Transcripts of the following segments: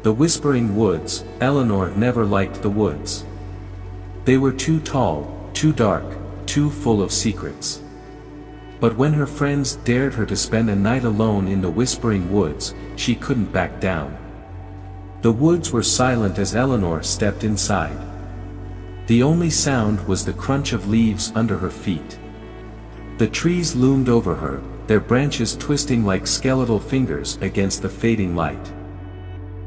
The Whispering Woods. Eleanor never liked the woods. They were too tall, too dark, too full of secrets. But when her friends dared her to spend a night alone in the Whispering Woods, she couldn't back down. The woods were silent as Eleanor stepped inside. The only sound was the crunch of leaves under her feet. The trees loomed over her, their branches twisting like skeletal fingers against the fading light.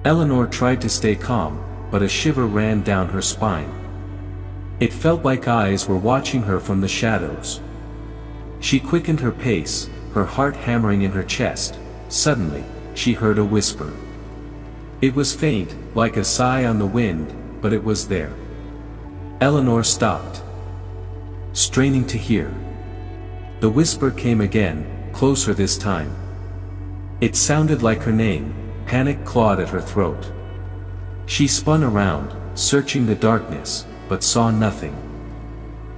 Eleanor tried to stay calm, but a shiver ran down her spine. It felt like eyes were watching her from the shadows. She quickened her pace, her heart hammering in her chest. Suddenly, she heard a whisper. It was faint, like a sigh on the wind, but it was there. Eleanor stopped, straining to hear. The whisper came again, closer this time. It sounded like her name. Panic clawed at her throat. She spun around, searching the darkness, but saw nothing.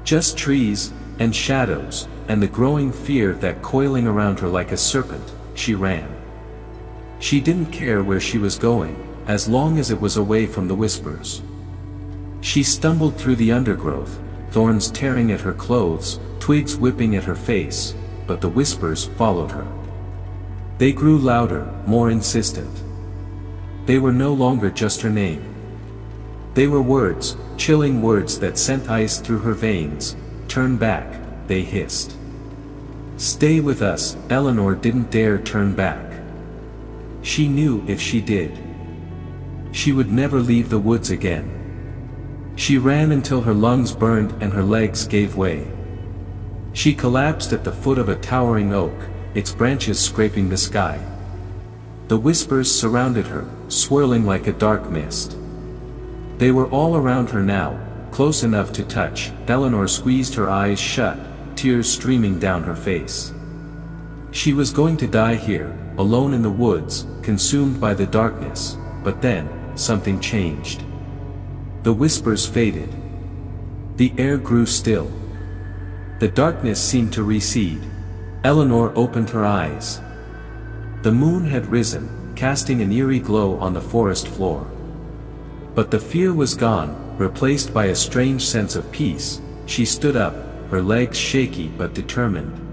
Just trees, and shadows, and the growing fear that coiling around her like a serpent. She ran. She didn't care where she was going, as long as it was away from the whispers. She stumbled through the undergrowth, thorns tearing at her clothes, twigs whipping at her face, but the whispers followed her. They grew louder, more insistent. They were no longer just her name. They were words, chilling words that sent ice through her veins. Turn back, they hissed. Stay with us. Eleanor didn't dare turn back. She knew if she did, she would never leave the woods again. She ran until her lungs burned and her legs gave way. She collapsed at the foot of a towering oak, its branches scraping the sky. The whispers surrounded her, swirling like a dark mist. They were all around her now, close enough to touch. Eleanor squeezed her eyes shut, tears streaming down her face. She was going to die here, alone in the woods, consumed by the darkness, but then, something changed. The whispers faded. The air grew still. The darkness seemed to recede. Eleanor opened her eyes. The moon had risen, casting an eerie glow on the forest floor. But the fear was gone, replaced by a strange sense of peace. She stood up, her legs shaky but determined.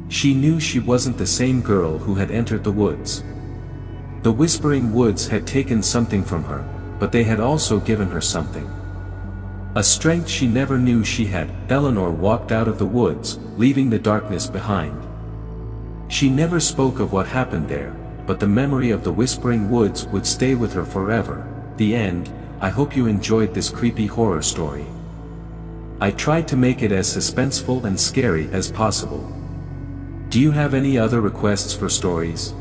She knew she wasn't the same girl who had entered the woods. The Whispering Woods had taken something from her, but they had also given her something. A strength she never knew she had. Eleanor walked out of the woods, leaving the darkness behind. She never spoke of what happened there, but the memory of the Whispering Woods would stay with her forever. The end. I hope you enjoyed this creepy horror story. I tried to make it as suspenseful and scary as possible. Do you have any other requests for stories?